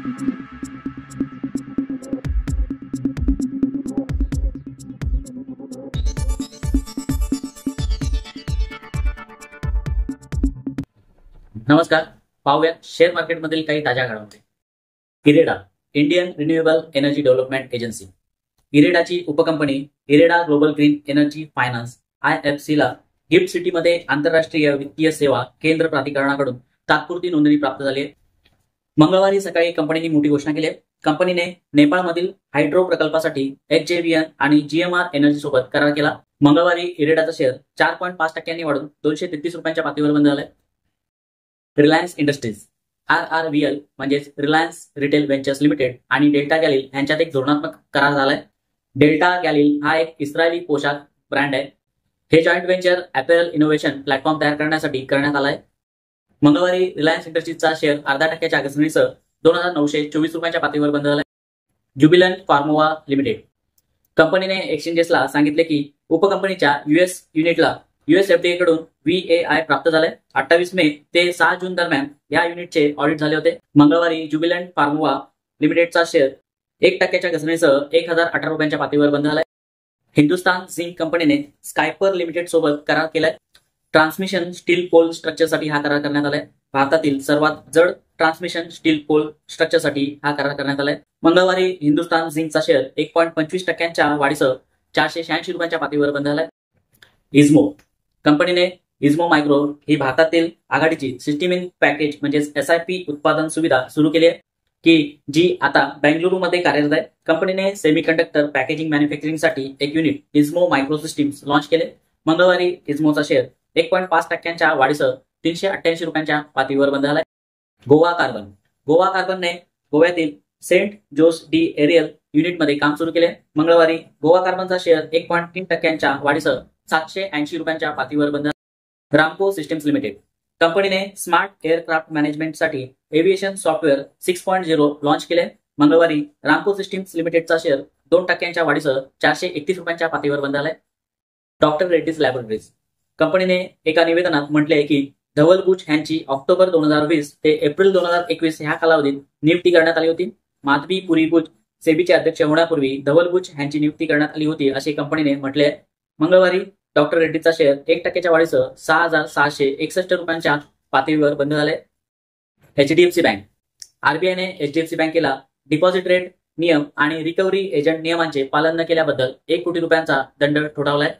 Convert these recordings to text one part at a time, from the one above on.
नमस्कार. पाहूया शेअर मार्केटमधील काही ताज्या घडामोडी. IREDA, Indian renewable energy development agency. इरेडाची उपकंपनी IREDA global green energy finance IFC ला गिफ्ट सिटीमध्ये आंतरराष्ट्रीय वित्तीय सेवा केंद्र प्राधिकरणाकडून तात्पुरती नोंदणी प्राप्त झाली आहे. मंगळवारी सकाळी कंपनीने मोठी घोषणा केली आहे. कंपनीने नेपाळमधील हायड्रो प्रकल्पासाठी HJVN आणि GMR एनर्जी सोबत करार केला. मंगळवारी इरेडाचा शेअर 4.5% वाढून 233 रुपयांच्या पातळीवर बंद झालाय. रिलायन्स इंडस्ट्रीज RRVL म्हणजेच रिलायन्स रिटेल व्हेंचर्स लिमिटेड आणि डेल्टा गॅलिल यांच्यात एक धोरणात्मक करार झालाय. डेल्टा गॅलिल हा एक इस्रायली पोशाख ब्रँड आहे. हे जॉईंट व्हेंचर अपॅरल इनोव्हेशन प्लॅटफॉर्म तयार करण्यासाठी करण्यात आलाय. मंगळवारी रिलायन्स इंडस्ट्रीजचा शेअर 0.5% घसरणीसह 2,924 रुपयांच्या पातळीवर बंद झालाय. ज्युबिलंट फार्मोवा लिमिटेड. कंपनीने एक्सचेंजेसला सांगितले की उपकंपनीच्या US युनिटला US FDA कडून VAI प्राप्त झालंय. 28 मे ते 6 जून दरम्यान या युनिटचे ऑडिट झाले होते. मंगळवारी ज्युबिलंट फार्मोवा लिमिटेडचा शेअर 1% घसरणीसह 1,018 रुपयांच्या पातळीवर बंद झालाय. हिंदुस्तान झिंक कंपनीने स्कायपर लिमिटेड सोबत करार केलाय. ट्रान्समिशन स्टील पोल स्ट्रक्चरसाठी हा करार करण्यात आलाय. भारतातील सर्वात जड ट्रान्समिशन स्टील पोल स्ट्रक्चरसाठी हा करार करण्यात आलाय. मंगळवारी हिंदुस्तान झिंकचा शेअर 1.25% वाढीसह 486 रुपयांच्या पातळीवर बंद झालाय. इझमो कंपनीने इझमो मायक्रो ही भारतातील आघाडीची सिस्टीम इन पॅकेज म्हणजेच SIP उत्पादन सुविधा सुरू केली आहे की जी आता बेंगळुरूमध्ये कार्यरत आहे. कंपनीने सेमीकंडक्टर पॅकेजिंग मॅन्युफॅक्चरिंगसाठी एक युनिट इझमो मायक्रो सिस्टीम्स लॉन्च केले. मंगळवारी इझमोचा शेअर 1.5% वाढीसह 388 रुपयांच्या पातळीवर बंद झालाय. गोवा कार्बनने गोव्यातील सेंट जोस डी एरियल युनिटमध्ये काम सुरू केले. मंगळवारी गोवा कार्बनचा शेअर 1.3% वाढीसह 780 रुपयांच्या पातळीवर बंद झाला. Ramco systems limited. कंपनीने स्मार्ट एअरक्राफ्ट मॅनेजमेंटसाठी एव्हिएशन सॉफ्टवेअर 6.0 लॉन्च केले. मंगळवारी रामको सिस्टम्स लिमिटेडचा शेअर 2% वाढीसह 431 रुपयांच्या पातळीवर बंद झालाय. Doctor Reddy's laboratories. कंपनीने एका निवेदनात म्हटले की धवल बुच यांची ऑक्टोबर 2020 ते एप्रिल 2021 ह्या कालावधीत नियुक्ती करण्यात आली होती. माधवी पुरी बुच सेबीचे अध्यक्ष होण्यापूर्वी धवल बुच यांची नियुक्ती करण्यात आली होती असे कंपनीने म्हटले आहे. मंगळवारी डॉक्टर रेड्डीचा शेअर 1% वाढीसह 6,661 रुपयांच्या पातळीवर बंद झाले. HDFC bank. RBIने HDFC बँकेला डिपॉझिट रेट नियम आणि रिकव्हरी एजंट नियमांचे पालन न केल्याबद्दल 1 कोटी रुपयांचा दंड ठोठावलाय.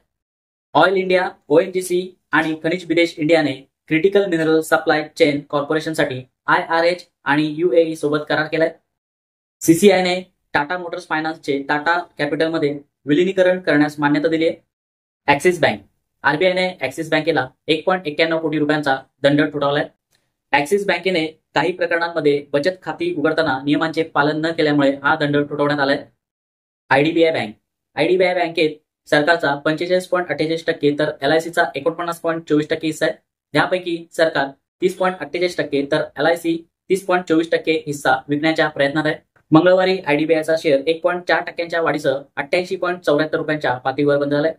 ऑइल इंडिया, ONGC आणि खनिज बिदेश इंडियाने क्रिटिकल मिनरल सप्लाय चेन कॉर्पोरेशनसाठी IRH आणि UAE सोबत करार केलाय. CCIने टाटा मोटर्स फायनान्सचे टाटा कॅपिटलमध्ये विलिनीकरण करण्यास मान्यता दिली आहे. Axis bank. RBIने ऍक्सिस बँकेला 1.91 कोटी रुपयांचा दंड ठोठावलाय. ऍक्सिस बँकेने काही प्रकरणांमध्ये बचत खाती उघडताना नियमांचे पालन न केल्यामुळे हा दंड ठोठावण्यात आलाय. IDBI bank. IDBI बँकेत सरकारचा 45.48% तर LICचा 49.24% हिस्सा आहे. यापैकी सरकार 30.48% तर LIC 30.24% हिस्सा विकण्याच्या प्रयत्नात आहे. मंगळवारी IDBIचा शेअर 1.4% वाढीसह 88.74 रुपयांच्या पातळीवर बंद झालाय.